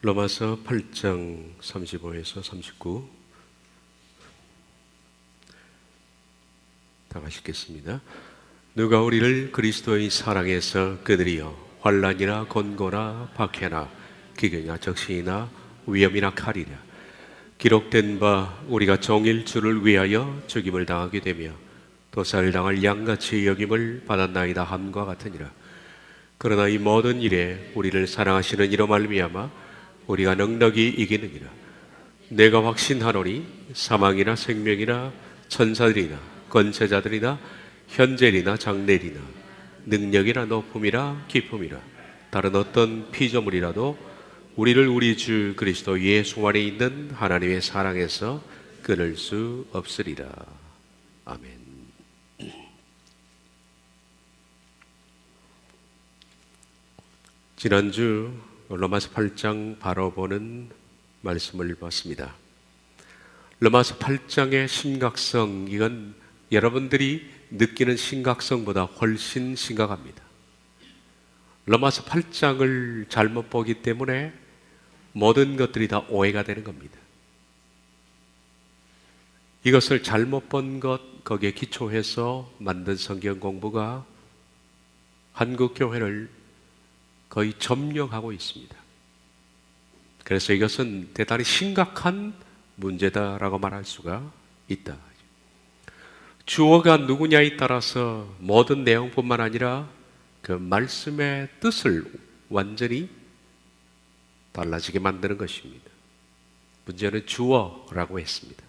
로마서 8장 35에서 39 다 같이 읽겠습니다. 누가 우리를 그리스도의 사랑에서 끄드리어 환난이나 곤고나 박해나 기근이나 적신이나 위험이나 칼이라 기록된 바 우리가 종일 주를 위하여 죽임을 당하게 되며 도살을 당할 양같이 여김을 받았나이다 함과 같으니라. 그러나 이 모든 일에 우리를 사랑하시는 이로 말미암아 우리가 넉넉히 이기느니라. 내가 확신하노니 사망이나 생명이나 천사들이나 권세자들이나 현재리나 장래리나 능력이나 높음이나 깊음이라 다른 어떤 피조물이라도 우리를 우리 주 그리스도 예수 안에 있는 하나님의 사랑에서 끊을 수 없으리라. 아멘. 지난주 로마서 8장 바로 보는 말씀을 봤습니다. 로마서 8장의 심각성, 이건 여러분들이 느끼는 심각성보다 훨씬 심각합니다. 로마서 8장을 잘못 보기 때문에 모든 것들이 다 오해가 되는 겁니다. 이것을 잘못 본 것, 거기에 기초해서 만든 성경 공부가 한국 교회를 거의 점령하고 있습니다. 그래서 이것은 대단히 심각한 문제다라고 말할 수가 있다. 주어가 누구냐에 따라서 모든 내용뿐만 아니라 그 말씀의 뜻을 완전히 달라지게 만드는 것입니다. 문제는 주어라고 했습니다.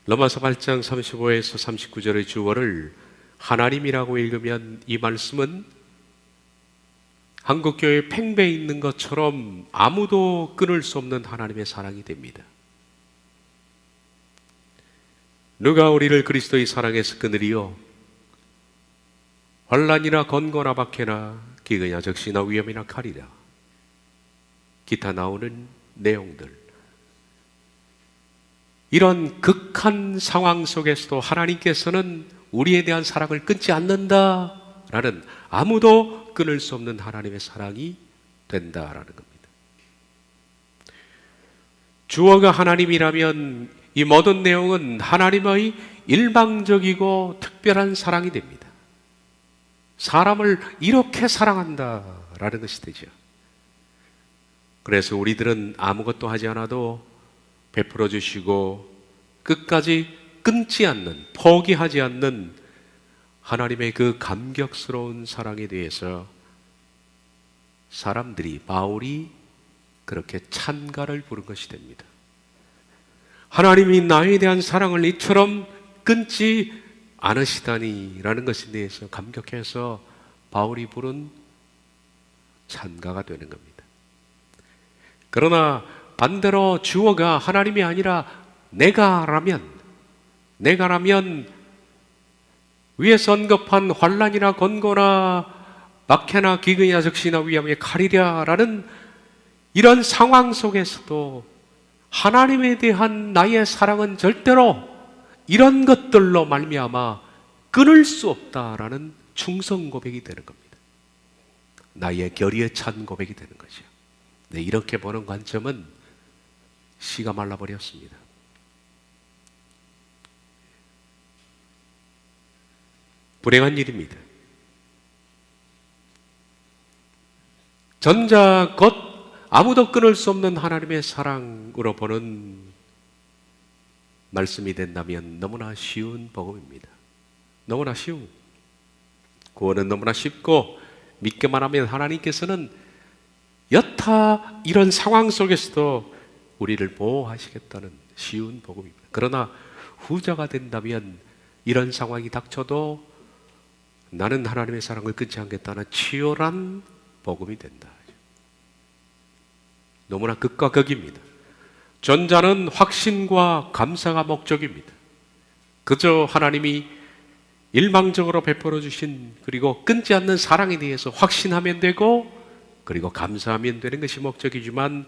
로마서 8장 35에서 39절의 주어를 하나님이라고 읽으면 이 말씀은 한국교회 팽배해 있는 것처럼 아무도 끊을 수 없는 하나님의 사랑이 됩니다. 누가 우리를 그리스도의 사랑에서 끊으리요? 환난이나 곤고나 박해나 기근이나 적시나 위험이나 칼이라 기타 나오는 내용들, 이런 극한 상황 속에서도 하나님께서는 우리에 대한 사랑을 끊지 않는다라는, 아무도 끊을 수 없는 하나님의 사랑이 된다라는 겁니다. 주어가 하나님이라면 이 모든 내용은 하나님의 일방적이고 특별한 사랑이 됩니다. 사람을 이렇게 사랑한다라는 것이 되죠. 그래서 우리들은 아무것도 하지 않아도 베풀어 주시고 끝까지 끊지 않는, 포기하지 않는 하나님의 그 감격스러운 사랑에 대해서 사람들이, 바울이 그렇게 찬가를 부른 것이 됩니다. 하나님이 나에 대한 사랑을 이처럼 끊지 않으시다니라는 것에 대해서 감격해서 바울이 부른 찬가가 되는 겁니다. 그러나 반대로 주어가 하나님이 아니라 내가라면 위에서 언급한 환난이나 곤고나 박해나 기근이나 적시나 위험의 칼이랴라는 이런 상황 속에서도 하나님에 대한 나의 사랑은 절대로 이런 것들로 말미암아 끊을 수 없다라는 충성 고백이 되는 겁니다. 나의 결의에 찬 고백이 되는 거죠. 네, 이렇게 보는 관점은 씨가 말라버렸습니다. 불행한 일입니다. 전자 곧 아무도 끊을 수 없는 하나님의 사랑으로 보는 말씀이 된다면 너무나 쉬운 복음입니다. 너무나 쉬운, 구원은 너무나 쉽고 믿기만 하면 하나님께서는 여타 이런 상황 속에서도 우리를 보호하시겠다는 쉬운 복음입니다. 그러나 후자가 된다면 이런 상황이 닥쳐도 나는 하나님의 사랑을 끊지 않겠다는 치열한 복음이 된다. 너무나 극과 극입니다. 전자는 확신과 감사가 목적입니다. 그저 하나님이 일방적으로 베풀어 주신, 그리고 끊지 않는 사랑에 대해서 확신하면 되고, 그리고 감사하면 되는 것이 목적이지만,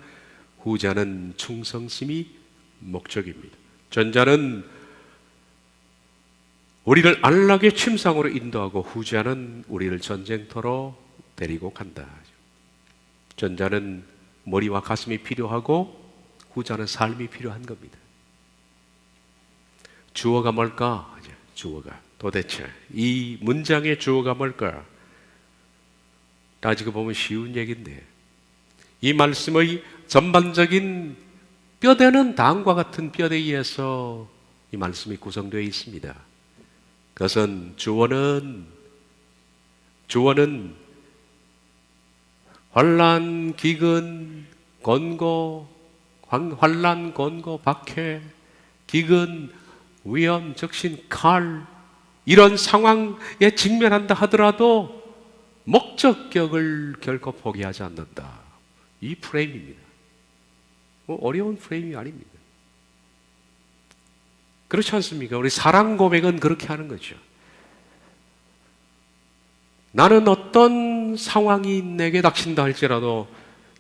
후자는 충성심이 목적입니다. 전자는 우리를 안락의 침상으로 인도하고, 후자는 우리를 전쟁터로 데리고 간다. 전자는 머리와 가슴이 필요하고 후자는 삶이 필요한 겁니다. 주어가 뭘까? 주어가 도대체 이 문장의 주어가 뭘까? 따지고 보면 쉬운 얘기인데 이 말씀의 전반적인 뼈대는 다음과 같은 뼈대에 의해서 이 말씀이 구성되어 있습니다. 그것은 주어는 환난, 기근, 권고, 환난, 권고, 박해, 기근, 위험, 적신, 칼 이런 상황에 직면한다 하더라도 목적격을 결코 포기하지 않는다. 이 프레임입니다. 어려운 프레임이 아닙니다. 그렇지 않습니까? 우리 사랑 고백은 그렇게 하는 거죠. 나는 어떤 상황이 내게 닥친다 할지라도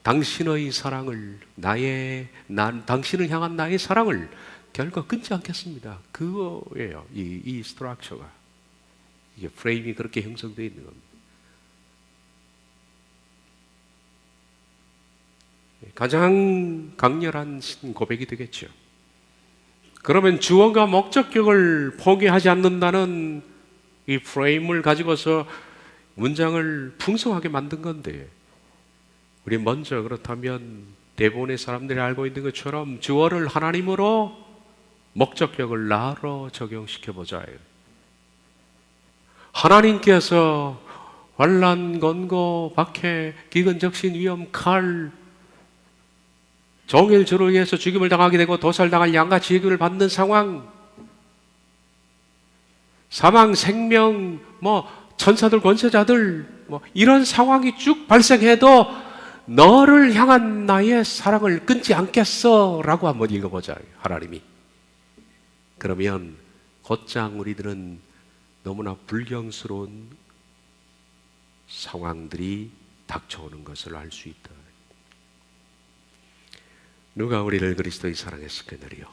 당신의 사랑을 당신을 향한 나의 사랑을 결코 끊지 않겠습니다. 그거예요. 이 스트럭처가 이게 프레임이 그렇게 형성되어 있는 겁니다. 가장 강렬한 고백이 되겠죠. 그러면 주어가 목적격을 포기하지 않는다는 이 프레임을 가지고서 문장을 풍성하게 만든 건데 우리 먼저 그렇다면 대부분의 사람들이 알고 있는 것처럼 주어를 하나님으로 목적격을 나로 적용시켜보자. 하나님께서 환난, 권고, 박해, 기근, 적신, 위험, 칼 종일 저로 의해서 죽임을 당하게 되고 도살당할 양같이 예규를 받는 상황, 사망, 생명, 천사들, 권세자들 이런 상황이 쭉 발생해도 너를 향한 나의 사랑을 끊지 않겠어 라고 한번 읽어보자. 하나님이. 그러면 곧장 우리들은 너무나 불경스러운 상황들이 닥쳐오는 것을 알 수 있다. 누가 우리를 그리스도의 사랑에서 끊으리요?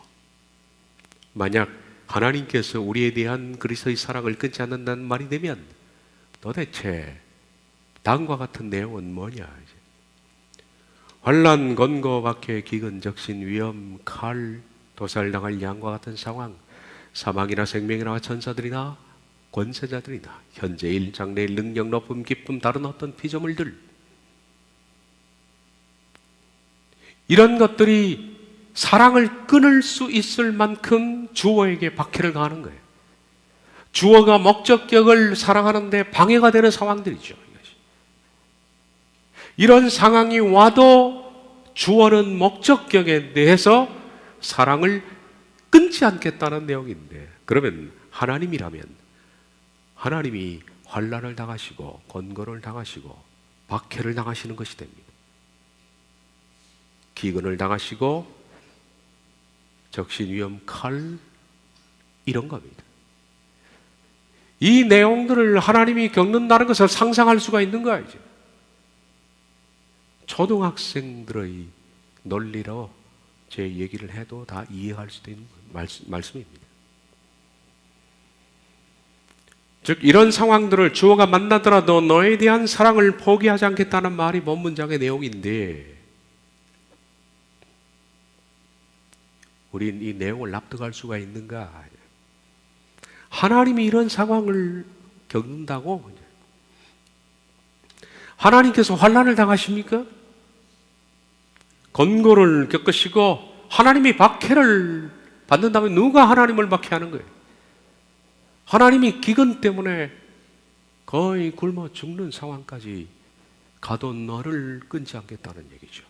만약 하나님께서 우리에 대한 그리스도의 사랑을 끊지 않는다는 말이 되면 도대체 다음과 같은 내용은 뭐냐? 환난, 권고, 박해, 기근, 적신, 위험, 칼, 도살당할 양과 같은 상황, 사망이나 생명이나 천사들이나 권세자들이나 현재일, 장래일, 능력, 높음, 기쁨, 다른 어떤 피조물들 이런 것들이 사랑을 끊을 수 있을 만큼 주어에게 박해를 가하는 거예요. 주어가 목적격을 사랑하는데 방해가 되는 상황들이죠. 이런 상황이 와도 주어는 목적격에 대해서 사랑을 끊지 않겠다는 내용인데 그러면 하나님이라면 하나님이 환난을 당하시고 권고를 당하시고 박해를 당하시는 것이 됩니다. 기근을 당하시고 적신, 위험, 칼 이런 겁니다. 이 내용들을 하나님이 겪는다는 것을 상상할 수가 있는 거야 이제. 초등학생들의 논리로 제 얘기를 해도 다 이해할 수도 있는 말씀입니다. 즉 이런 상황들을 주어가 만나더라도 너에 대한 사랑을 포기하지 않겠다는 말이 본 문장의 내용인데 우린 이 내용을 납득할 수가 있는가? 하나님이 이런 상황을 겪는다고? 하나님께서 환난을 당하십니까? 권고를 겪으시고 하나님이 박해를 받는다면 누가 하나님을 박해하는 거예요? 하나님이 기근 때문에 거의 굶어 죽는 상황까지 가도 너를 끊지 않겠다는 얘기죠.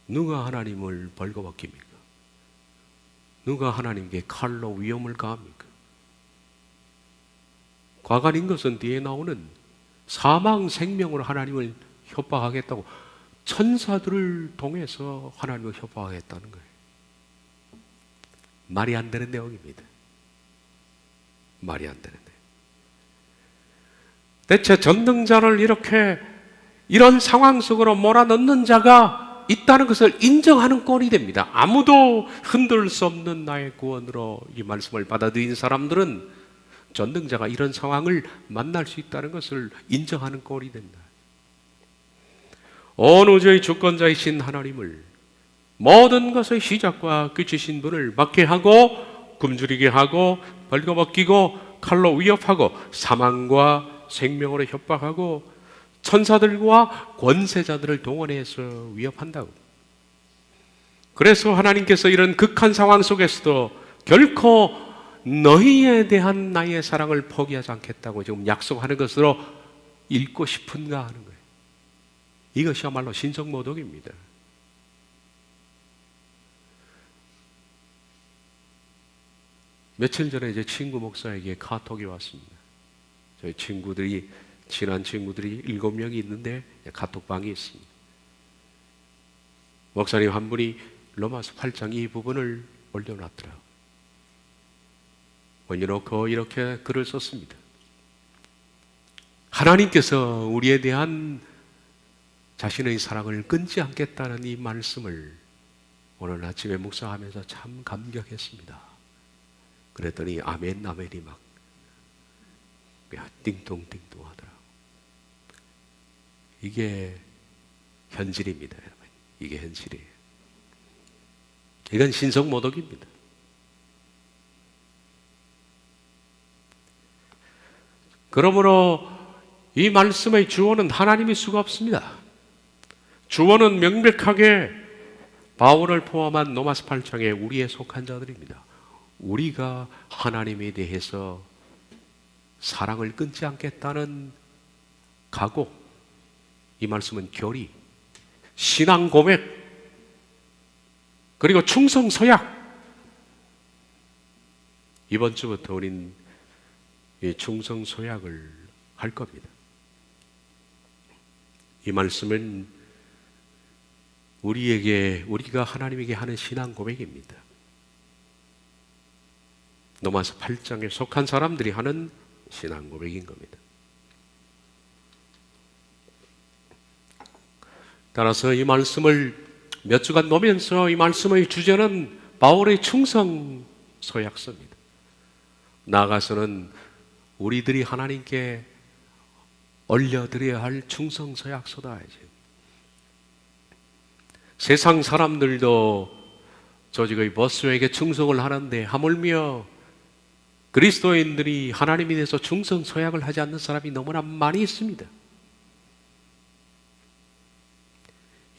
누가 하나님을 벌거벗깁니까? 누가 하나님께 칼로 위험을 가합니까? 과간인 것은 뒤에 나오는 사망 생명으로 하나님을 협박하겠다고 천사들을 통해서 하나님을 협박하겠다는 거예요. 말이 안 되는 내용입니다. 말이 안 되는데 대체 전능자를 이렇게 이런 상황 속으로 몰아넣는 자가 있다는 것을 인정하는 꼴이 됩니다. 아무도 흔들 수 없는 나의 구원으로 이 말씀을 받아들인 사람들은 전능자가 이런 상황을 만날 수 있다는 것을 인정하는 꼴이 된다. 온 우주의 주권자이신 하나님을, 모든 것의 시작과 끝이신 분을 막게 하고 굶주리게 하고 벌거벗기고 칼로 위협하고 사망과 생명으로 협박하고 천사들과 권세자들을 동원해서 위협한다고. 그래서 하나님께서 이런 극한 상황 속에서도 결코 너희에 대한 나의 사랑을 포기하지 않겠다고 지금 약속하는 것으로 읽고 싶은가 하는 거예요. 이것이야말로 신성모독입니다. 며칠 전에 제 친구 목사에게 카톡이 왔습니다. 저희 친구들이, 친한 친구들이 7명이 있는데 카톡방이 있습니다. 목사님 한 분이 로마서 8장 이 부분을 올려놨더라고요. 올려놓고 이렇게 글을 썼습니다. 하나님께서 우리에 대한 자신의 사랑을 끊지 않겠다는 이 말씀을 오늘 아침에 묵상하면서 참 감격했습니다. 그랬더니 아멘 아멘이 막 띵동띵동 하더라고요. 이게 현실입니다, 여러분. 이게 현실이에요. 이건 신성모독입니다. 그러므로 이 말씀의 주어는 하나님일 수가 없습니다. 주어는 명백하게 바울을 포함한 로마서 8장에 우리에 속한 자들입니다. 우리가 하나님에 대해서 사랑을 끊지 않겠다는 각오, 이 말씀은 결의, 신앙 고백, 그리고 충성 서약. 이번 주부터 우린 이 충성 서약을 할 겁니다. 이 말씀은 우리가 하나님에게 하는 신앙 고백입니다. 로마서 8장에 속한 사람들이 하는 신앙 고백인 겁니다. 따라서 이 말씀을 몇 주간 보면서 이 말씀의 주제는 바울의 충성 서약서입니다. 나아가서는 우리들이 하나님께 올려드려야 할 충성 서약서다. 세상 사람들도 조직의 보스에게 충성을 하는데 하물며 그리스도인들이 하나님에 대해서 충성 서약을 하지 않는 사람이 너무나 많이 있습니다.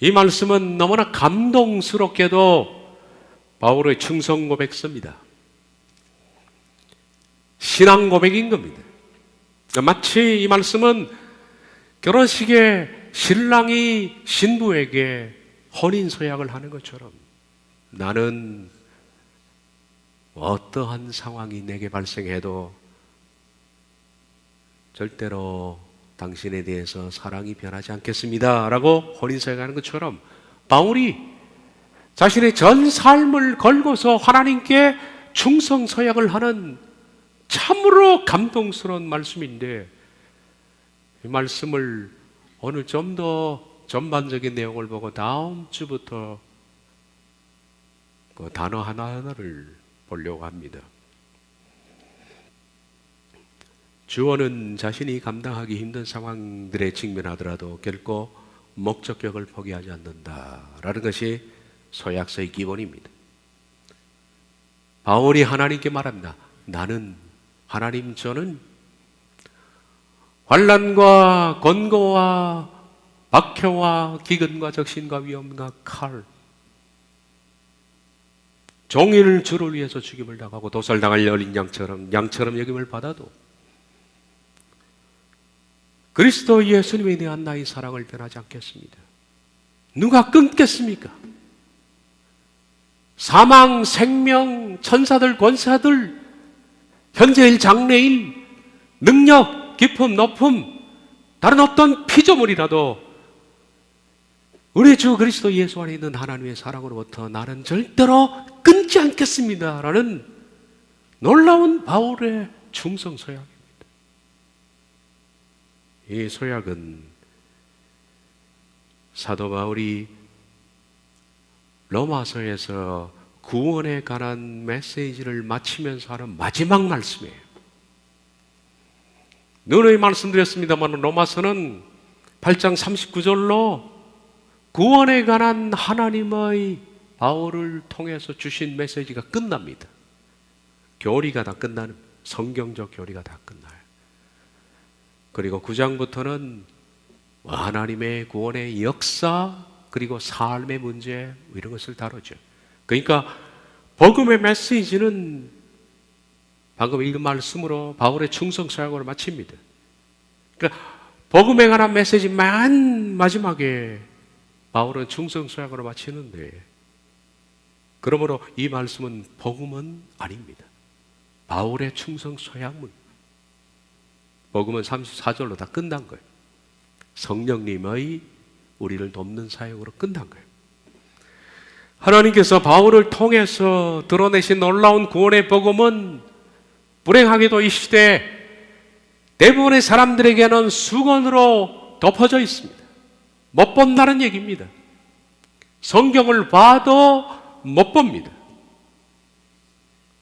이 말씀은 너무나 감동스럽게도 바울의 충성 고백서입니다. 신앙 고백인 겁니다. 마치 이 말씀은 결혼식에 신랑이 신부에게 혼인 서약을 하는 것처럼 나는 어떠한 상황이 내게 발생해도 절대로 당신에 대해서 사랑이 변하지 않겠습니다 라고 혼인 서약하는 것처럼 바울이 자신의 전 삶을 걸고서 하나님께 충성 서약을 하는 참으로 감동스러운 말씀인데, 이 말씀을 오늘 좀 더 전반적인 내용을 보고 다음 주부터 그 단어 하나하나를 보려고 합니다. 주어는 자신이 감당하기 힘든 상황들에 직면하더라도 결코 목적격을 포기하지 않는다라는 것이 서약서의 기본입니다. 바울이 하나님께 말합니다. 나는 하나님, 저는 환난과 권고와 박해와 기근과 적신과 위험과 칼, 종일 주를 위해서 죽임을 당하고 도살당할 어린 양처럼 여김을 받아도 그리스도 예수님에 대한 나의 사랑을 변하지 않겠습니다. 누가 끊겠습니까? 사망, 생명, 천사들, 권사들, 현재일, 장래일, 능력, 기품, 높음, 다른 어떤 피조물이라도 우리 주 그리스도 예수 안에 있는 하나님의 사랑으로부터 나는 절대로 끊지 않겠습니다 라는 놀라운 바울의 충성 서약입니다. 이 서약은 사도 바울이 로마서에서 구원에 관한 메시지를 마치면서 하는 마지막 말씀이에요. 누누이 말씀드렸습니다만 로마서는 8장 39절로 구원에 관한 하나님의 바울을 통해서 주신 메시지가 끝납니다. 교리가 다 끝나는, 성경적 교리가 다 끝나요. 그리고 9장부터는 하나님의 구원의 역사, 그리고 삶의 문제, 이런 것을 다루죠. 그러니까 복음의 메시지는 방금 읽은 말씀으로 바울의 충성사역을 마칩니다. 그러니까 복음에 관한 메시지 맨 마지막에 바울은 충성사역으로 마치는데, 그러므로 이 말씀은 복음은 아닙니다. 바울의 충성서약문. 복음은 34절로 다 끝난 거예요. 성령님의 우리를 돕는 사역으로 끝난 거예요. 하나님께서 바울을 통해서 드러내신 놀라운 구원의 복음은 불행하게도 이 시대 대부분의 사람들에게는 수건으로 덮어져 있습니다. 못 본다는 얘기입니다. 성경을 봐도 못 봅니다.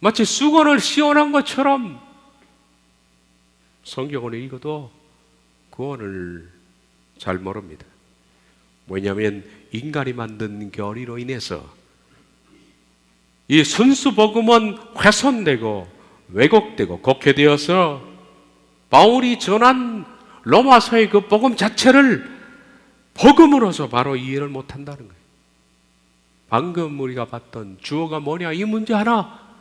마치 수건을 씌워놓은 것처럼 성경을 읽어도 구원을 잘 모릅니다. 왜냐하면 인간이 만든 교리로 인해서 이 순수 복음은 훼손되고 왜곡되고 곡해되어서 바울이 전한 로마서의 그 복음 자체를 복음으로서 바로 이해를 못한다는 거예요. 방금 우리가 봤던 주어가 뭐냐, 이 문제 하나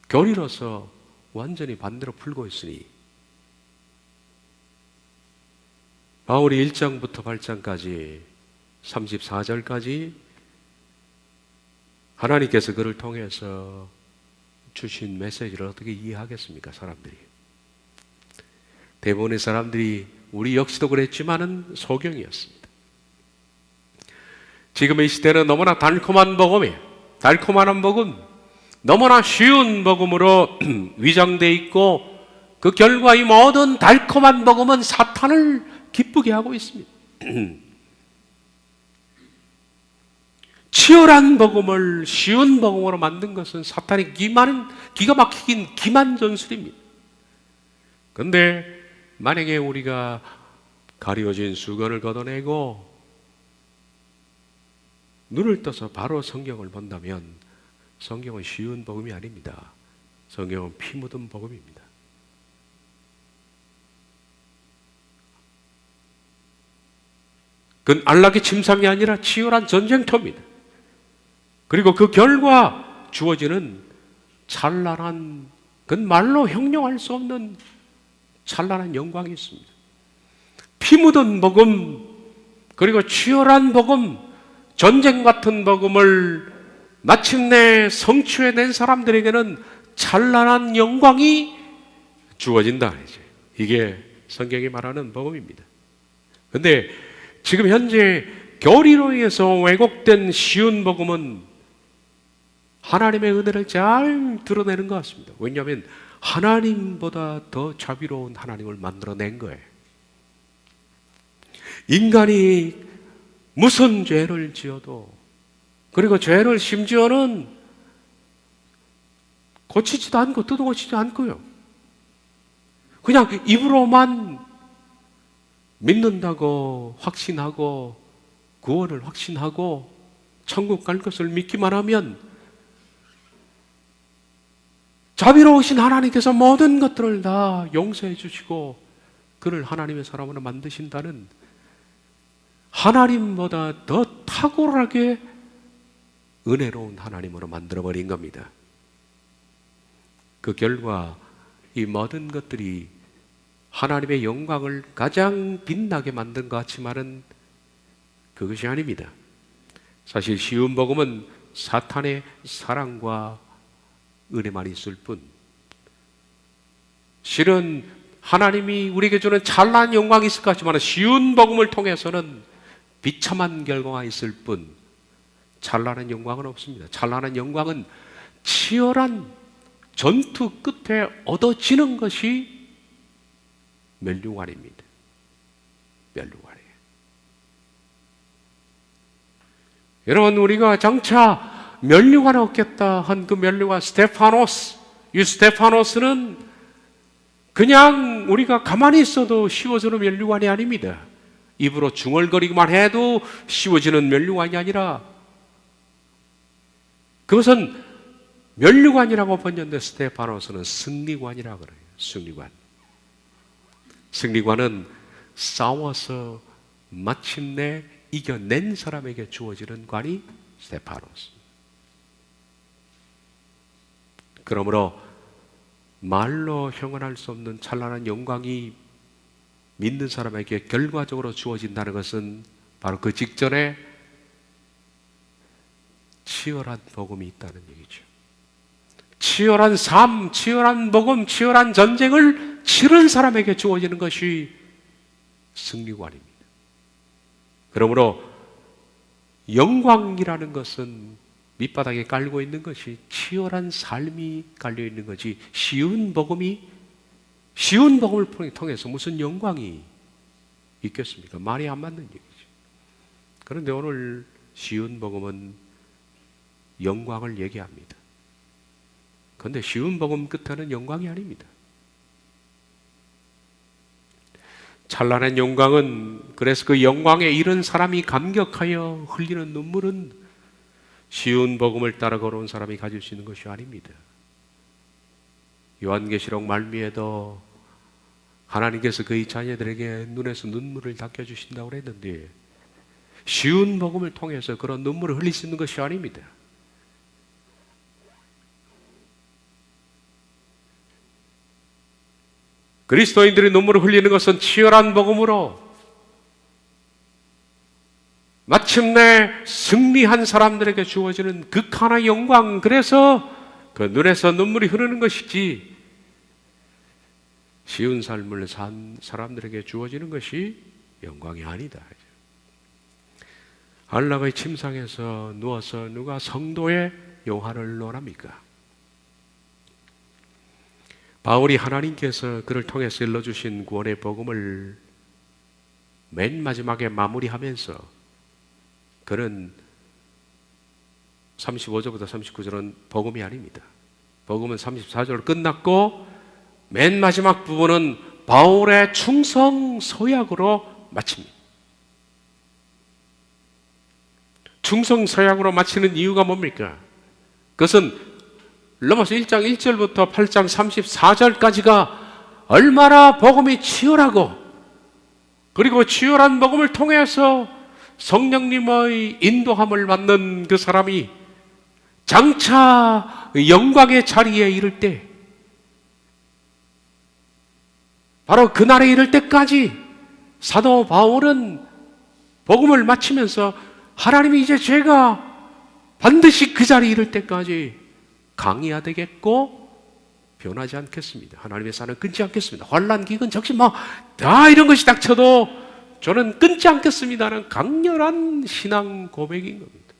교리로서 완전히 반대로 풀고 있으니, 바울이 1장부터 8장까지 34절까지 하나님께서 그를 통해서 주신 메시지를 어떻게 이해하겠습니까? 사람들이, 대부분의 사람들이, 우리 역시도 그랬지만은 소경이었습니다. 지금의 시대는 너무나 달콤한 복음이에요. 달콤한 복음, 너무나 쉬운 복음으로 위장되어 있고, 그 결과 이 모든 달콤한 복음은 사탄을 기쁘게 하고 있습니다. 치열한 복음을 쉬운 복음으로 만든 것은 사탄의 기가 막힌 기만 전술입니다. 그런데 만약에 우리가 가려진 수건을 걷어내고 눈을 떠서 바로 성경을 본다면 성경은 쉬운 복음이 아닙니다. 성경은 피 묻은 복음입니다. 그건 안락의 침상이 아니라 치열한 전쟁터입니다. 그리고 그 결과 주어지는 찬란한, 그건 말로 형용할 수 없는 찬란한 영광이 있습니다. 피 묻은 복음, 그리고 치열한 복음, 전쟁 같은 복음을 마침내 성취해낸 사람들에게는 찬란한 영광이 주어진다. 이게 성경이 말하는 복음입니다. 그런데 지금 현재 교리로 인해서 왜곡된 쉬운 복음은 하나님의 은혜를 잘 드러내는 것 같습니다. 왜냐하면 하나님보다 더 자비로운 하나님을 만들어낸 거예요. 인간이 무슨 죄를 지어도, 그리고 죄를 심지어는 고치지도 않고 뜯어고치지 않고요, 그냥 입으로만 믿는다고 확신하고 구원을 확신하고 천국 갈 것을 믿기만 하면 자비로우신 하나님께서 모든 것들을 다 용서해 주시고 그를 하나님의 사람으로 만드신다는, 하나님보다 더 탁월하게 은혜로운 하나님으로 만들어버린 겁니다. 그 결과 이 모든 것들이 하나님의 영광을 가장 빛나게 만든 것 같지만은 그것이 아닙니다. 사실 쉬운 복음은 사탄의 사랑과 은혜만 있을 뿐, 실은 하나님이 우리에게 주는 찬란한 영광이 있을 것 같지만 쉬운 복음을 통해서는 비참한 결과가 있을 뿐 찬란한 영광은 없습니다. 찬란한 영광은 치열한 전투 끝에 얻어지는 것이 멸류관입니다. 멸류관이에요. 여러분, 우리가 장차 멸류관을 얻겠다 한 그 멸류관 스테파노스, 이 스테파노스는 그냥 우리가 가만히 있어도 씌워주는 멸류관이 아닙니다. 입으로 중얼거리기만 해도 씌워지는 면류관이 아니라 그것은 면류관이라고 번역된 스테파노스는 승리관이라고 그래요. 승리관. 승리관은 싸워서 마침내 이겨낸 사람에게 주어지는 관이 스테파노스. 그러므로 말로 형언할 수 없는 찬란한 영광이 믿는 사람에게 결과적으로 주어진다는 것은 바로 그 직전에 치열한 복음이 있다는 얘기죠. 치열한 삶, 치열한 복음, 치열한 전쟁을 치른 사람에게 주어지는 것이 승리관입니다. 그러므로 영광이라는 것은 밑바닥에 깔고 있는 것이 치열한 삶이 깔려 있는 거지, 쉬운 복음을 통해서 무슨 영광이 있겠습니까? 말이 안 맞는 얘기죠. 그런데 오늘 쉬운 복음은 영광을 얘기합니다. 그런데 쉬운 복음 끝에는 영광이 아닙니다. 찬란한 영광은, 그래서 그 영광에 이른 사람이 감격하여 흘리는 눈물은 쉬운 복음을 따라 걸어온 사람이 가질 수 있는 것이 아닙니다. 요한계시록 말미에도 하나님께서 그의 자녀들에게 눈에서 눈물을 닦여주신다고 그랬는데 쉬운 복음을 통해서 그런 눈물을 흘릴 수 있는 것이 아닙니다. 그리스도인들이 눈물을 흘리는 것은 치열한 복음으로 마침내 승리한 사람들에게 주어지는 극한의 영광, 그래서 그 눈에서 눈물이 흐르는 것이지 쉬운 삶을 산 사람들에게 주어지는 것이 영광이 아니다. 안락의 침상에서 누워서 누가 성도의 영화를 논합니까? 바울이 하나님께서 그를 통해서 일러주신 구원의 복음을 맨 마지막에 마무리하면서 그는 35절부터 39절은 복음이 아닙니다. 복음은 34절 끝났고 맨 마지막 부분은 바울의 충성 서약으로 마칩니다. 충성 서약으로 마치는 이유가 뭡니까? 그것은 로마서 1장 1절부터 8장 34절까지가 얼마나 복음이 치열하고, 그리고 치열한 복음을 통해서 성령님의 인도함을 받는 그 사람이 장차 영광의 자리에 이를 때, 바로 그날에 이를 때까지 사도 바울은 복음을 마치면서 하나님이 이제 제가 반드시 그 자리에 이를 때까지 강의하되겠고 변하지 않겠습니다. 하나님의 사는 끊지 않겠습니다. 환난, 기근, 적신 다 이런 것이 닥쳐도 저는 끊지 않겠습니다는 강렬한 신앙 고백인 겁니다.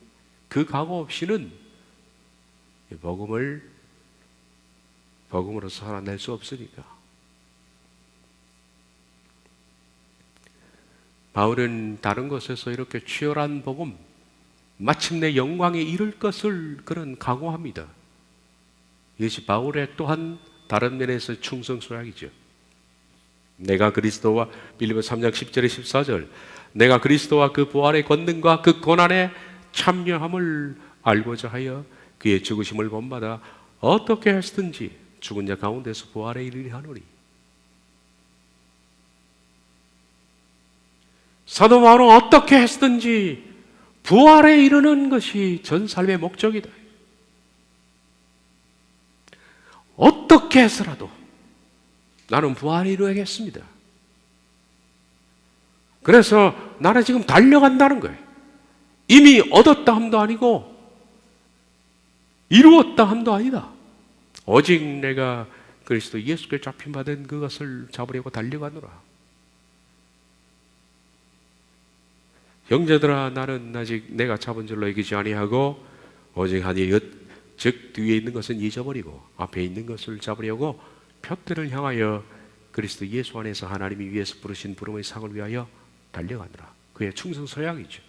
그 각오 없이는 복음으로 살아낼 수 없으니까. 바울은 다른 곳에서 이렇게 치열한 복음, 마침내 영광에 이를 것을 그런 각오합니다. 이것이 바울의 또한 다른 면에서 충성 서약이죠. 내가 그리스도와, 빌립보서 3장 10절에 14절, 내가 그리스도와 그 부활의 권능과 그 고난의 참여함을 알고자 하여 그의 죽으심을 본받아 어떻게 하시든지 죽은 자 가운데서 부활에 이르리 하노니. 사도 바울은 어떻게 했든지 부활에 이르는 것이 전 삶의 목적이다. 어떻게 해서라도 나는 부활에 이루어야겠습니다. 그래서 나는 지금 달려간다는 거예요. 이미 얻었다 함도 아니고 이루었다 함도 아니다. 오직 내가 그리스도 예수께 잡힌받은 그것을 잡으려고 달려가노라. 형제들아, 나는 아직 내가 잡은 줄로 여기지 아니하고 오직 하니 즉 뒤에 있는 것은 잊어버리고 앞에 있는 것을 잡으려고 표대를 향하여 그리스도 예수 안에서 하나님이 위에서 부르신 부름의 상을 위하여 달려가느라. 그의 충성 서약이죠.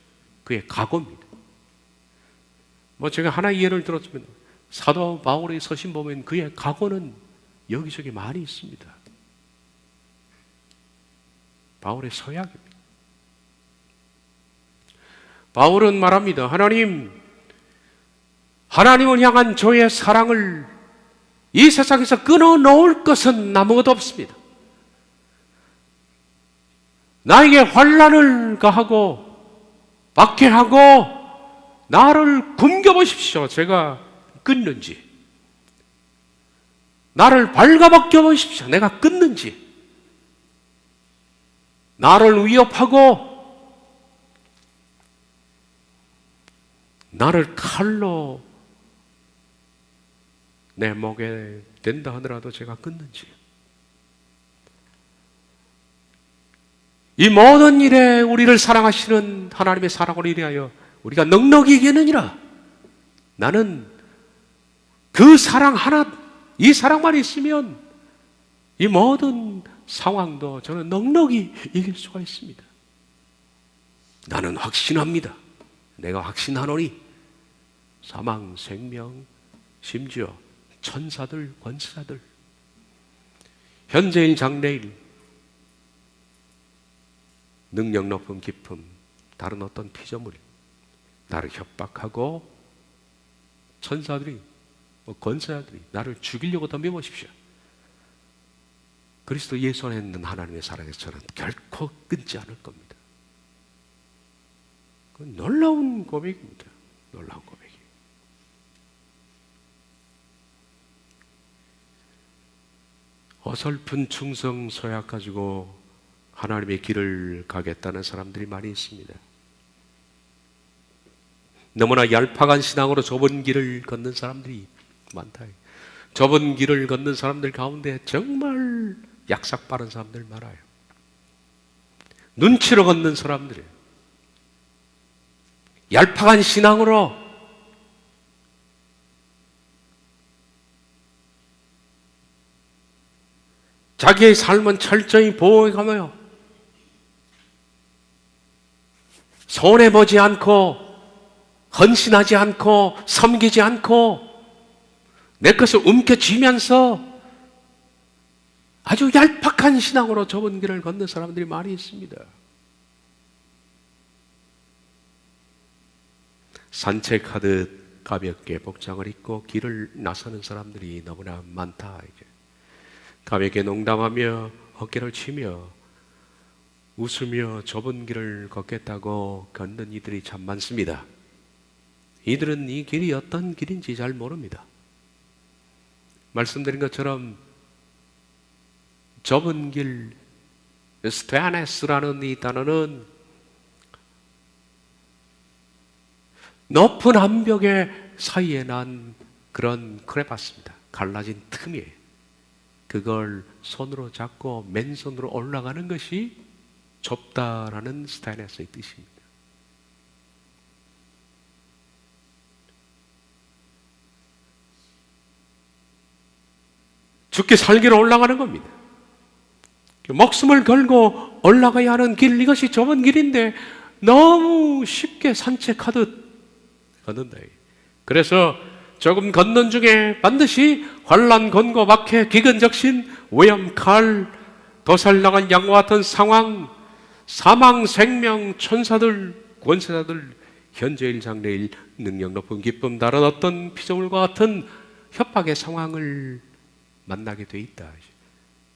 그의 각오입니다. 제가 하나 예를 들었으면 사도 바울의 서신 보면 그의 각오는 여기저기 많이 있습니다. 바울의 서약입니다. 바울은 말합니다. 하나님을 향한 저의 사랑을 이 세상에서 끊어놓을 것은 아무것도 없습니다. 나에게 환난을 가하고 박해하고 나를 굶겨보십시오. 제가 끊는지. 나를 발가벗겨 보십시오. 내가 끊는지. 나를 위협하고 나를 칼로 내 목에 댄다 하더라도 제가 끊는지. 이 모든 일에 우리를 사랑하시는 하나님의 사랑을 인하여 우리가 넉넉히 이기느니라. 나는 그 사랑 하나, 이 사랑만 있으면 이 모든 상황도 저는 넉넉히 이길 수가 있습니다. 나는 확신합니다. 내가 확신하노니 사망, 생명, 심지어 천사들, 권사들, 현재일, 장래일, 능력 높은 기품, 다른 어떤 피조물, 나를 협박하고 천사들이, 권사들이 나를 죽이려고 덤벼보십시오. 그리스도 예수 안에 있는 하나님의 사랑에서 저는 결코 끊지 않을 겁니다. 그건 놀라운 고백입니다. 놀라운 고백이에요. 어설픈 충성 서약 가지고 하나님의 길을 가겠다는 사람들이 많이 있습니다. 너무나 얄팍한 신앙으로 좁은 길을 걷는 사람들이 많다. 좁은 길을 걷는 사람들 가운데 정말 약삭 빠른 사람들 많아요. 눈치로 걷는 사람들이에요. 얄팍한 신앙으로 자기의 삶은 철저히 보호해가며 손해보지 않고 헌신하지 않고 섬기지 않고 내 것을 움켜쥐면서 아주 얄팍한 신앙으로 좁은 길을 걷는 사람들이 많이 있습니다. 산책하듯 가볍게 복장을 입고 길을 나서는 사람들이 너무나 많다. 이제 가볍게 농담하며 어깨를 치며 웃으며 좁은 길을 걷겠다고 걷는 이들이 참 많습니다. 이들은 이 길이 어떤 길인지 잘 모릅니다. 말씀드린 것처럼 좁은 길, 스테아네스라는 이 단어는 높은 암벽의 사이에 난 그런 크레파스입니다. 갈라진 틈이에요. 그걸 손으로 잡고 맨손으로 올라가는 것이 좁다라는 스테아네스의 뜻입니다. 죽게 살기로 올라가는 겁니다. 목숨을 걸고 올라가야 하는 길, 이것이 좁은 길인데 너무 쉽게 산책하듯 걷는다. 그래서 조금 걷는 중에 반드시 환난, 권고, 박해, 기근적신, 위험, 칼, 도살당한 양과 같은 상황, 사망, 생명, 천사들, 권세자들, 현재일, 장래일, 능력 높은 기쁨, 다른 어떤 피조물과 같은 협박의 상황을 만나게 돼 있다.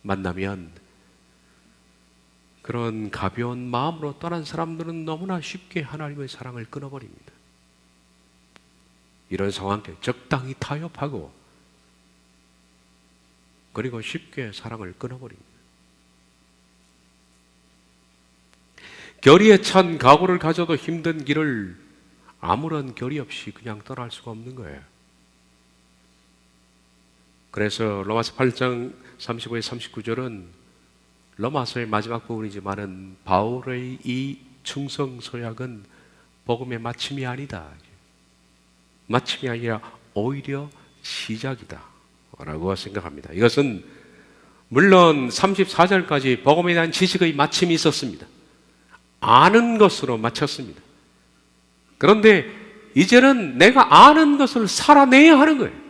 만나면 그런 가벼운 마음으로 떠난 사람들은 너무나 쉽게 하나님의 사랑을 끊어버립니다. 이런 상황에 적당히 타협하고 그리고 쉽게 사랑을 끊어버립니다. 결의에 찬 각오를 가져도 힘든 길을 아무런 결의 없이 그냥 떠날 수가 없는 거예요. 그래서 로마서 8장 35에 39절은 로마서의 마지막 부분이지만은 바울의 이 충성 서약은 복음의 마침이 아니다. 마침이 아니라 오히려 시작이다 라고 생각합니다. 이것은 물론 34절까지 복음에 대한 지식의 마침이 있었습니다. 아는 것으로 마쳤습니다. 그런데 이제는 내가 아는 것을 살아내야 하는 거예요.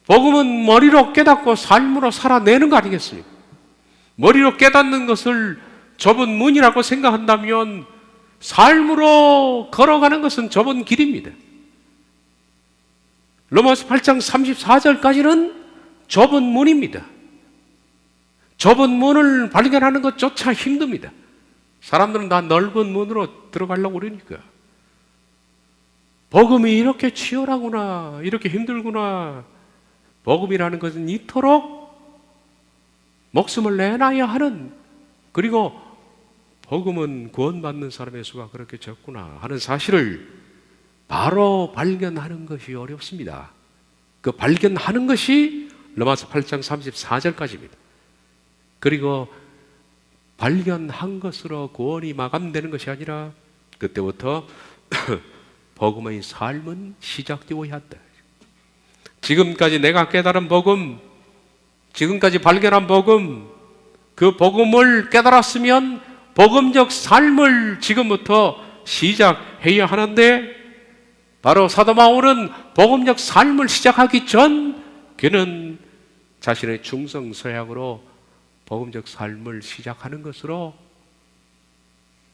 복음은 머리로 깨닫고 삶으로 살아내는 거 아니겠습니까? 머리로 깨닫는 것을 좁은 문이라고 생각한다면 삶으로 걸어가는 것은 좁은 길입니다. 로마서 8장 34절까지는 좁은 문입니다. 좁은 문을 발견하는 것조차 힘듭니다. 사람들은 다 넓은 문으로 들어가려고 그러니까. 복음이 이렇게 치열하구나, 이렇게 힘들구나. 복음이라는 것은 이토록 목숨을 내놔야 하는, 그리고 복음은 구원받는 사람의 수가 그렇게 적구나 하는 사실을 바로 발견하는 것이 어렵습니다. 그 발견하는 것이 로마서 8장 34절까지입니다. 그리고 발견한 것으로 구원이 마감되는 것이 아니라 그때부터 복음의 삶은 시작되어야 한다. 지금까지 내가 깨달은 복음, 지금까지 발견한 복음, 그 복음을 깨달았으면 복음적 삶을 지금부터 시작해야 하는데, 바로 사도 바울은 복음적 삶을 시작하기 전 그는 자신의 중성 서약으로 복음적 삶을 시작하는 것으로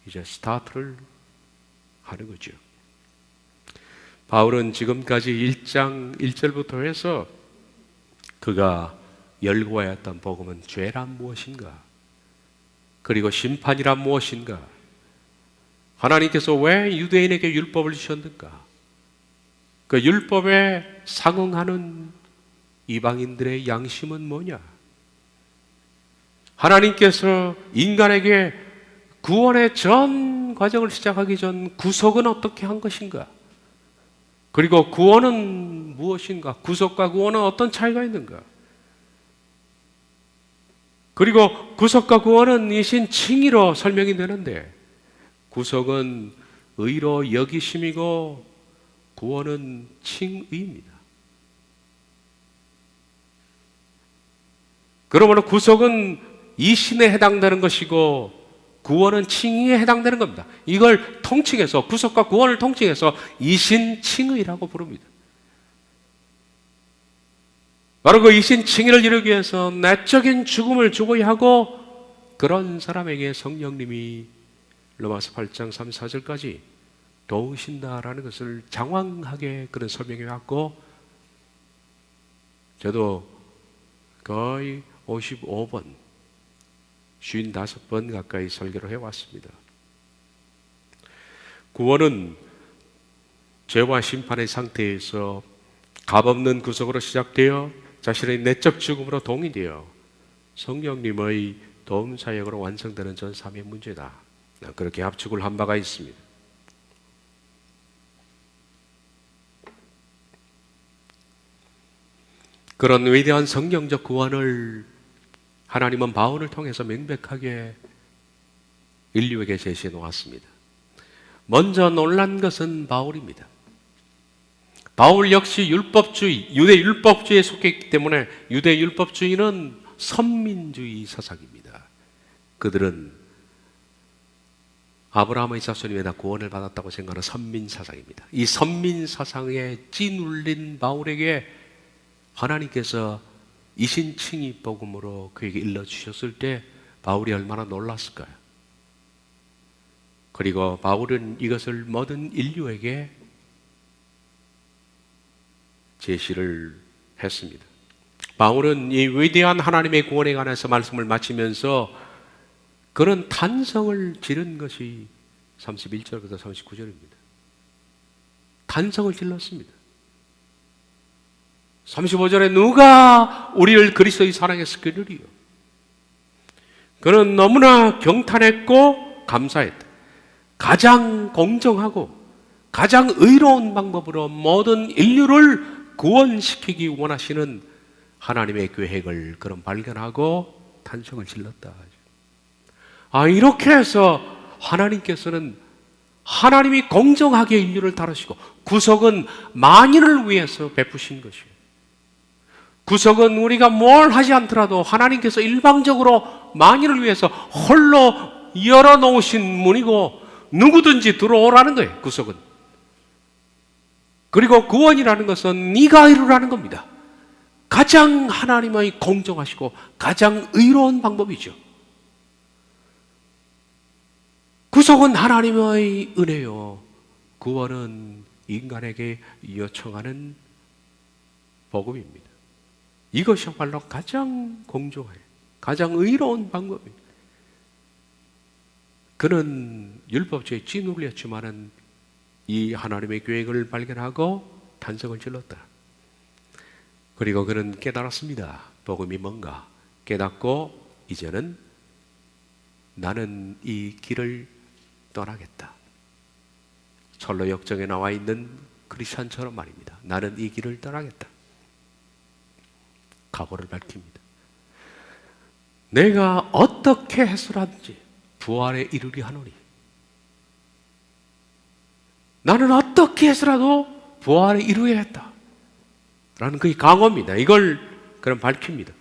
이제 스타트를 하는 거죠. 바울은 지금까지 1장 1절부터 해서 그가 열고야 했던 복음은 죄란 무엇인가, 그리고 심판이란 무엇인가, 하나님께서 왜 유대인에게 율법을 주셨는가, 그 율법에 상응하는 이방인들의 양심은 뭐냐, 하나님께서 인간에게 구원의 전 과정을 시작하기 전 구속은 어떻게 한 것인가, 그리고 구원은 무엇인가, 구속과 구원은 어떤 차이가 있는가, 그리고 구속과 구원은 이신 칭의로 설명이 되는데, 구속은 의로 여기심이고 구원은 칭의입니다. 그러므로 구속은 이신에 해당되는 것이고 구원은 칭의에 해당되는 겁니다. 이걸 통칭해서, 구속과 구원을 통칭해서 이신칭의라고 부릅니다. 바로 그 이신칭의를 이루기 위해서 내적인 죽음을 죽어야 하고, 그런 사람에게 성령님이 로마서 8장 34절까지 도우신다라는 것을 장황하게 그런 설명해 왔고, 저도 거의 55번, 55번 가까이 설교를 해왔습니다. 구원은 죄와 심판의 상태에서 값없는 구속으로 시작되어 자신의 내적 죽음으로 동의되어 성령님의 도움 사역으로 완성되는 전 3의 문제다. 그렇게 합축을 한 바가 있습니다. 그런 위대한 성경적 구원을 하나님은 바울을 통해서 명백하게 인류에게 제시해 놓았습니다. 먼저 놀란 것은 바울입니다. 바울 역시 율법주의, 유대 율법주의에 속했기 때문에 유대 율법주의는 선민주의 사상입니다. 그들은 아브라함의 자손이 다 구원을 받았다고 생각하는 선민 사상입니다. 이 선민 사상에 찌눌린 바울에게 하나님께서 이신칭의 복음으로 그에게 일러주셨을 때 바울이 얼마나 놀랐을까요? 그리고 바울은 이것을 모든 인류에게 제시를 했습니다. 바울은 이 위대한 하나님의 구원에 관해서 말씀을 마치면서 그런 탄성을 지른 것이 31절부터 39절입니다. 탄성을 질렀습니다. 35절에 누가 우리를 그리스도의 사랑에서 끊으리요? 그는 너무나 경탄했고 감사했다. 가장 공정하고 가장 의로운 방법으로 모든 인류를 구원시키기 원하시는 하나님의 계획을 그런 발견하고 탄성을 질렀다. 이렇게 해서 하나님께서는 하나님이 공정하게 인류를 다루시고 구속은 만인을 위해서 베푸신 것이에요. 구속은 우리가 뭘 하지 않더라도 하나님께서 일방적으로 만인을 위해서 홀로 열어놓으신 문이고 누구든지 들어오라는 거예요. 구속은. 그리고 구원이라는 것은 네가 이루라는 겁니다. 가장 하나님의 공정하시고 가장 의로운 방법이죠. 구속은 하나님의 은혜요, 구원은 인간에게 요청하는 복음입니다. 이것이야말로 가장 공정해, 가장 의로운 방법입니다. 그는 율법주의에 짓눌렸지만은 이 하나님의 계획을 발견하고 탄성을 질렀다. 그리고 그는 깨달았습니다. 복음이 뭔가 깨닫고 이제는 나는 이 길을 떠나겠다. 철로 역정에 나와 있는 크리스찬처럼 말입니다. 나는 이 길을 떠나겠다. 각오를 밝힙니다. 내가 어떻게 해서라든지 부활에 이르리 하노니, 나는 어떻게 해서라도 부활에 이루어야겠다 라는 그의 강호입니다. 이걸 그는 밝힙니다.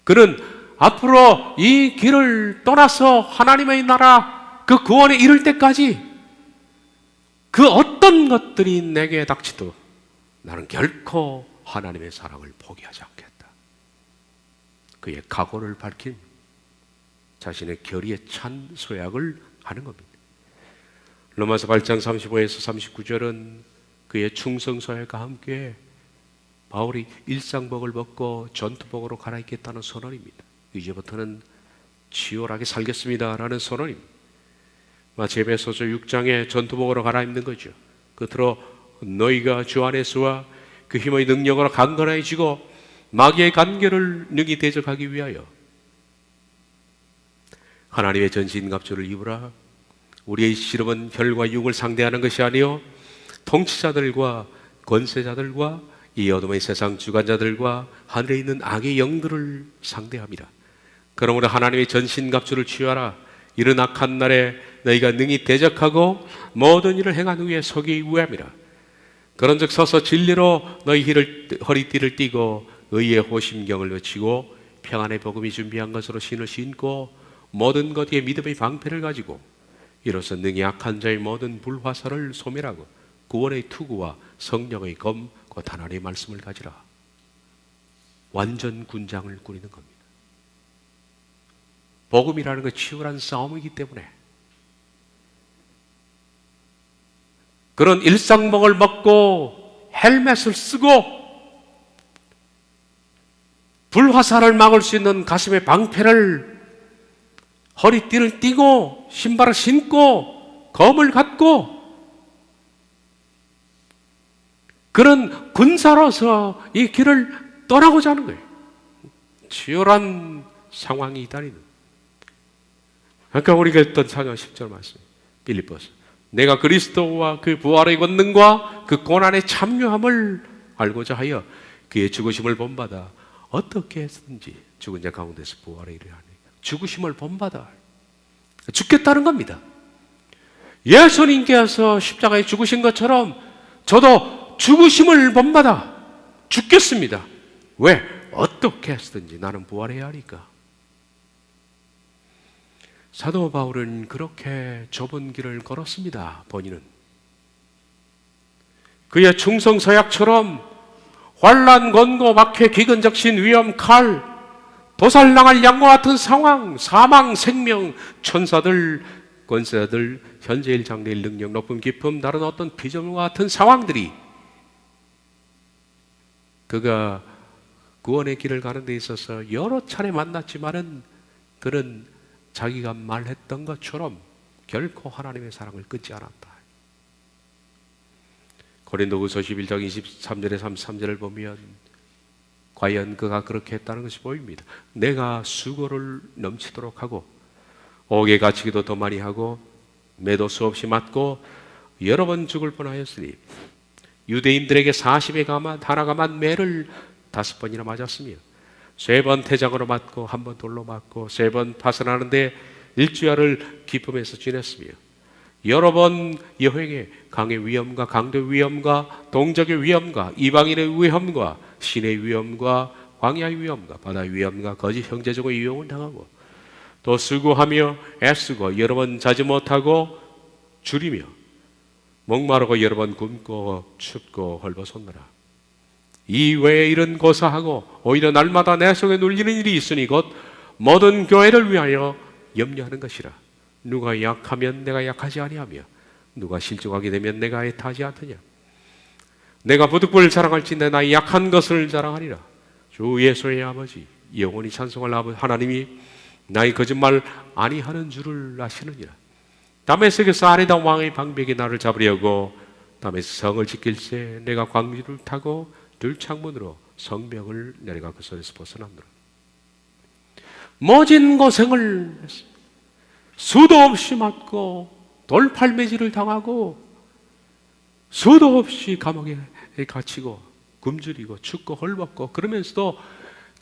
그는 앞으로 이 길을 떠나서 하나님의 나라 그 구원에 이를 때까지 그 어떤 것들이 내게 닥치도 나는 결코 하나님의 사랑을 포기하지 않겠다. 그의 각오를 밝힌 자신의 결의에 찬 소약을 하는 겁니다. 로마서 8장 35에서 39절은 그의 충성소약과 함께 바울이 일상복을 벗고 전투복으로 갈아입겠다는 선언입니다. 이제부터는 치열하게 살겠습니다 라는 선언입니다. 마치 에베소서 6장의 전투복으로 갈아입는 거죠. 끝으로 너희가 주 안에서와 그 힘의 능력으로 강건해지고 마귀의 간계를 능히 대적하기 위하여 하나님의 전신갑주를 입으라. 우리의 씨름은 혈과 육을 상대하는 것이 아니요 통치자들과 권세자들과 이 어둠의 세상 주관자들과 하늘에 있는 악의 영들을 상대합니다. 그러므로 하나님의 전신갑주를 취하라. 이른 악한 날에 너희가 능히 대적하고 모든 일을 행한 후에 서기 위함이라. 그런즉 서서 진리로 너희 허리띠를 띠고 의의 호심경을 외치고 평안의 복음이 준비한 것으로 신을 신고 모든 것 위에 믿음의 방패를 가지고 이로써 능히 악한 자의 모든 불화살을 소멸하고 구원의 투구와 성령의 검 곧 하나님의 말씀을 가지라. 완전 군장을 꾸리는 겁니다. 복음이라는 건 치열한 싸움이기 때문에 그런 일상복을 벗고 헬멧을 쓰고 불화살을 막을 수 있는 가슴의 방패를 허리띠를 띠고 신발을 신고 검을 갖고 그런 군사로서 이 길을 떠나고자 하는 거예요. 치열한 상황이 이다리는. 아까 우리가 했던 4장 10절 말씀 빌립보서 내가 그리스도와 그 부활의 권능과 그 고난의 참여함을 알고자 하여 그의 죽으심을 본받아 어떻게 했든지 죽은 자 가운데서 부활에 이르려 하니 죽으심을 본받아 죽겠다는 겁니다. 예수님께서 십자가에 죽으신 것처럼 저도 죽으심을 본받아 죽겠습니다. 왜? 어떻게 했든지 나는 부활해야 하니까. 사도 바울은 그렇게 좁은 길을 걸었습니다. 본인은 그의 충성서약처럼 환난, 권고, 박해, 기근적신, 위험, 칼, 도살당할 양과 같은 상황, 사망, 생명, 천사들, 권세자들, 현재일, 장래일, 능력, 높음, 깊음, 다른 어떤 피조물과 같은 상황들이 그가 구원의 길을 가는 데 있어서 여러 차례 만났지만은 그는 자기가 말했던 것처럼 결코 하나님의 사랑을 끊지 않았다. 고린도후서 11장 23절에 33절을 보면 과연 그가 그렇게 했다는 것이 보입니다. 내가 수고를 넘치도록 하고 옥에 갇히기도 더 많이 하고 매도 수없이 맞고 여러 번 죽을 뻔하였으니 유대인들에게 40에 하나 감한 매를 5번이나 맞았으며 3번 태장으로 맞고 1번 돌로 맞고 3번 파선하는데 일주야를 기쁨에서 지냈으며 여러 번 여행에 강의 위험과 강도 위험과 동족의 위험과 이방인의 위험과 신의 위험과 광야의 위험과 바다의 위험과 거짓 형제적의 위험을 당하고 또 수고하며 애쓰고 여러 번 자지 못하고 줄이며 목마르고 여러 번 굶고 춥고 헐벗었노라. 이 외에 일은 고사하고 오히려 날마다 내 속에 눌리는 일이 있으니 곧 모든 교회를 위하여 염려하는 것이라. 누가 약하면 내가 약하지 아니하며 누가 실족하게 되면 내가 애타지 않느냐. 내가 부득불 자랑할진대 나의 약한 것을 자랑하리라. 주 예수의 아버지 영원히 찬송할 아버지 하나님이 나의 거짓말 아니하는 줄을 아시느니라. 다메섹에서 아리당 왕의 방백이 나를 잡으려고 다메섹 성을 지킬새 내가 광주를 타고 들창문으로 성벽을 내려가 그 손에서 벗어났노라. 모진 고생을 했어. 수도 없이 맞고 돌팔매질을 당하고 수도 없이 감옥에 갇히고 굶주리고 춥고 헐벗고 그러면서도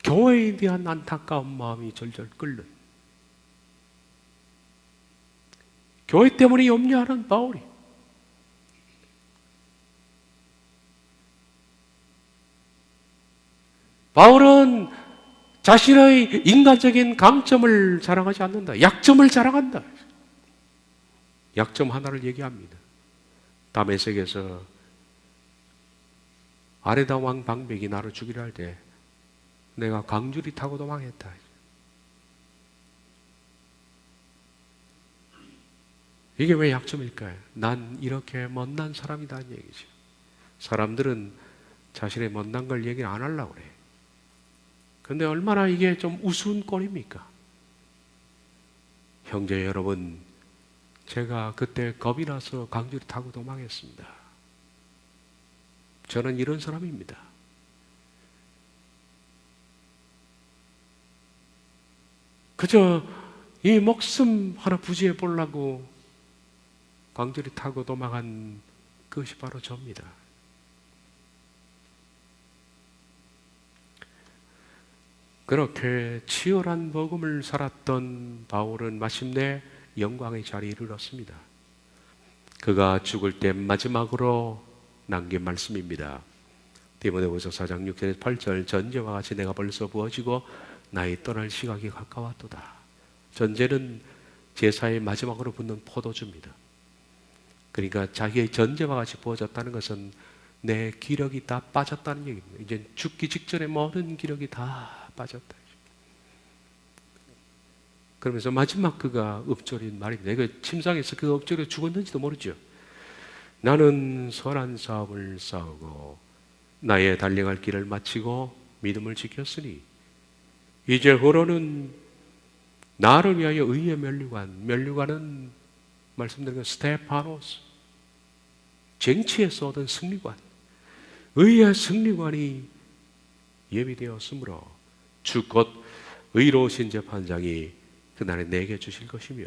교회에 대한 안타까운 마음이 절절 끓는, 교회 때문에 염려하는 바울이 바울은 자신의 인간적인 강점을 자랑하지 않는다. 약점을 자랑한다. 약점 하나를 얘기합니다. 다메섹에서 아레다 왕 방백이 나를 죽이려 할 때 내가 강줄이 타고 도망했다. 이게 왜 약점일까요? 난 이렇게 못난 사람이다는 얘기죠. 사람들은 자신의 못난 걸 얘기 안 하려고 그래. 근데 얼마나 이게 좀 우스운 꼴입니까? 형제 여러분, 제가 그때 겁이 나서 강줄이 타고 도망했습니다. 저는 이런 사람입니다. 그저 이 목숨 하나 부지해 보려고 강줄이 타고 도망한 그것이 바로 저입니다. 그렇게 치열한 복음을 살았던 바울은 마침내 영광의 자리에 이르렀습니다. 그가 죽을 때 마지막으로 남긴 말씀입니다. 디모데후서 4장 6절에서 8절 전제와 같이 내가 벌써 부어지고 나의 떠날 시각이 가까웠도다. 전제는 제사의 마지막으로 붓는 포도주입니다. 그러니까 자기의 전제와 같이 부어졌다는 것은 내 기력이 다 빠졌다는 얘기입니다. 이제 죽기 직전에 모든 기력이 다 빠졌다. 그러면서 마지막 그가 읊조린 말입니다. 이거 침상에서 그가 읊조려 죽었는지도 모르죠. 나는 선한 싸움을 싸우고 나의 달려갈 길을 마치고 믿음을 지켰으니 이제후로는 나를 위하여 의의 면류관은 말씀드린 것 스테파노스, 쟁취에서 얻은 승리관, 의의 승리관이 예비되었으므로 주 곧 의로우신 재판장이 그날에 내게 주실 것이며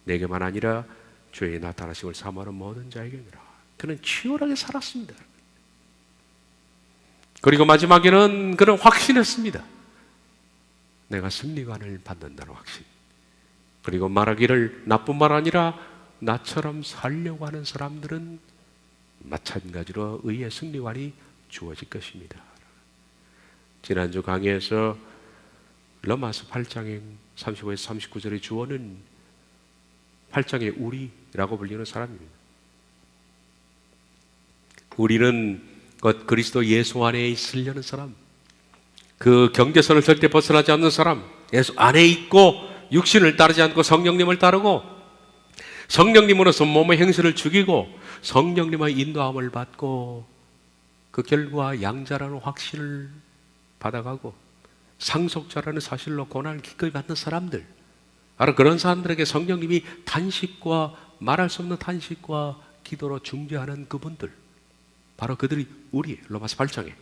내게만 아니라 주의 나타나심을 사모하는 모든 자에게니라. 그는 치열하게 살았습니다. 그리고 마지막에는 그는 확신했습니다. 내가 승리관을 받는다는 확신. 그리고 말하기를 나뿐 말 아니라 나처럼 살려고 하는 사람들은 마찬가지로 의의 승리관이 주어질 것입니다. 지난주 강의에서 로마서 8장의 35에서 39절의 주어는 8장의 우리라고 불리는 사람입니다. 우리는 곧 그리스도 예수 안에 있으려는 사람, 그 경계선을 절대 벗어나지 않는 사람, 예수 안에 있고 육신을 따르지 않고 성령님을 따르고 성령님으로서 몸의 행실을 죽이고 성령님의 인도함을 받고 그 결과 양자라는 확신을 받아가고 상속자라는 사실로 고난을 기꺼이 받는 사람들, 바로 그런 사람들에게 성령님이 탄식과 말할 수 없는 탄식과 기도로 중재하는 그분들, 바로 그들이 우리 로마서 8장에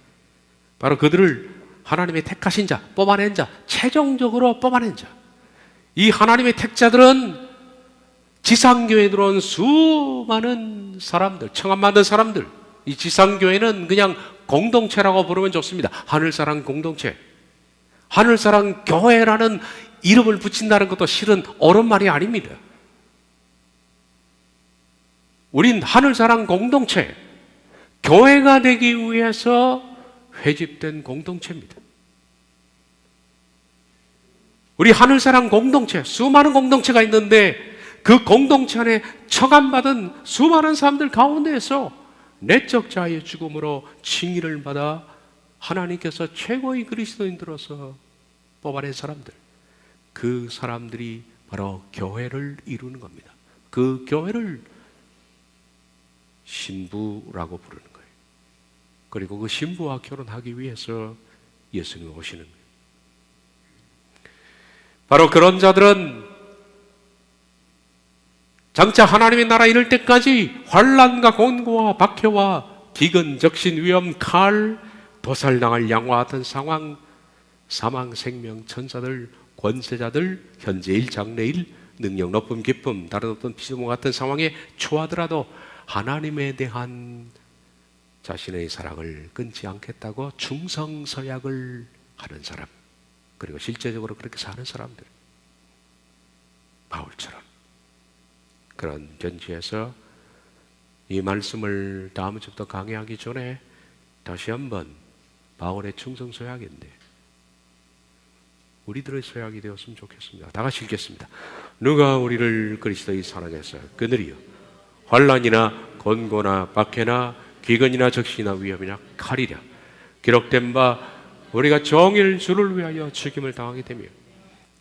바로 그들을 하나님의 택하신 자, 뽑아낸 자, 최종적으로 뽑아낸 자. 이 하나님의 택자들은 지상교회에 들어온 수많은 사람들, 청함 만든 사람들. 이 지상교회는 그냥 공동체라고 부르면 좋습니다. 하늘사랑 공동체. 하늘사랑 교회라는 이름을 붙인다는 것도 실은 옳은 말이 아닙니다. 우린 하늘사랑 공동체, 교회가 되기 위해서 회집된 공동체입니다. 우리 하늘사랑 공동체, 수많은 공동체가 있는데 그 공동체 안에 처감받은 수많은 사람들 가운데에서 내적 자의 죽음으로 칭의를 받아 하나님께서 최고의 그리스도인들로서 뽑아낸 사람들, 그 사람들이 바로 교회를 이루는 겁니다. 그 교회를 신부라고 부르는 거예요. 그리고 그 신부와 결혼하기 위해서 예수님이 오시는 거예요. 바로 그런 자들은 장차 하나님의 나라 이룰 때까지 환난과 곤고와 박해와 기근, 적신, 위험, 칼, 도살당할 양과 같은 상황, 사망, 생명, 천사들, 권세자들, 현재일, 장래일, 능력, 높음, 기쁨, 다른 어떤 피조물 같은 상황에 처하더라도 하나님에 대한 자신의 사랑을 끊지 않겠다고 충성서약을 하는 사람, 그리고 실제적으로 그렇게 사는 사람들, 바울처럼 그런 전지에서 이 말씀을 다음 주부터 강의하기 전에 다시 한번 바울의 충성서약인데 우리들의 서약이 되었으면 좋겠습니다. 다 같이 읽겠습니다. 누가 우리를 그리스도의 사랑해서 그들이요 환난이나 곤고나 박해나 기근이나 적시나 위험이나 칼이랴 기록된 바 우리가 종일 주를 위하여 죽임을 당하게 되며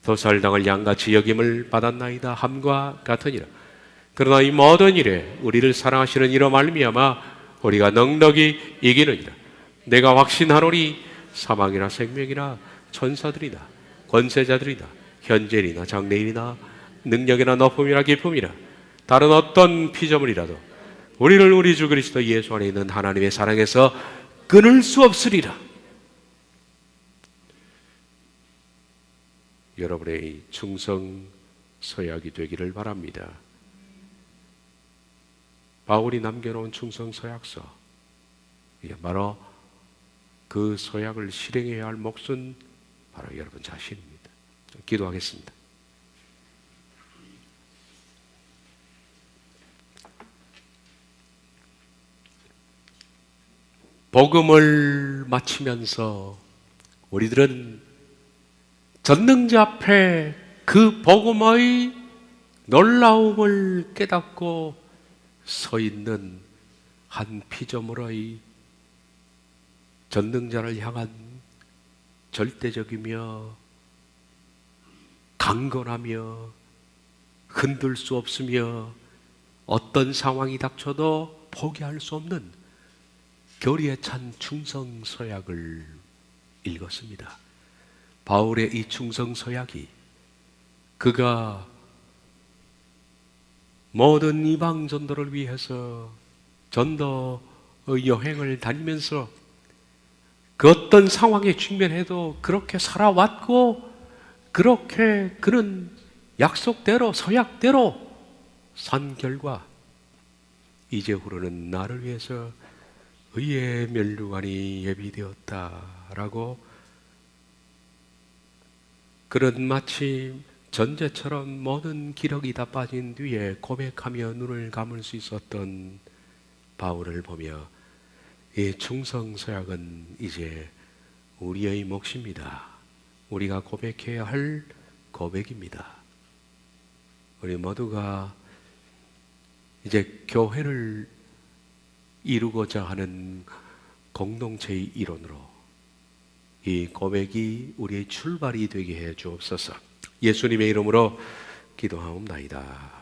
도살당할 양같이 여김을 받았나이다 함과 같으니라. 그러나 이 모든 일에 우리를 사랑하시는 이로 말미암아 우리가 넉넉히 이기느니라. 내가 확신하노니 사망이나 생명이나 천사들이나 권세자들이나 현재이나 장래일이나 능력이나 높음이나 기쁨이나 다른 어떤 피조물이라도 우리를 우리 주 그리스도 예수 안에 있는 하나님의 사랑에서 끊을 수 없으리라. 여러분의 충성 서약이 되기를 바랍니다. 바울이 남겨놓은 충성 서약서, 이게 바로 그 서약을 실행해야 할 몫은 바로 여러분 자신입니다. 기도하겠습니다. 복음을 마치면서 우리들은 전능자 앞에 그 복음의 놀라움을 깨닫고 서 있는 한 피조물의 전능자를 향한 절대적이며 강건하며 흔들 수 없으며 어떤 상황이 닥쳐도 포기할 수 없는 결의에 찬 충성 서약을 읽었습니다. 바울의 이 충성 서약이 그가 모든 이방 전도를 위해서 전도의 여행을 다니면서 그 어떤 상황에 직면해도 그렇게 살아왔고 그렇게 그는 약속대로 서약대로 산 결과 이제후로는 나를 위해서 의의 면류관이 예비되었다라고 그런 마치 전제처럼 모든 기력이 다 빠진 뒤에 고백하며 눈을 감을 수 있었던 바울을 보며 이 충성서약은 이제 우리의 몫입니다. 우리가 고백해야 할 고백입니다. 우리 모두가 이제 교회를 이루고자 하는 공동체의 일원으로 이 고백이 우리의 출발이 되게 해 주옵소서. 예수님의 이름으로 기도하옵나이다.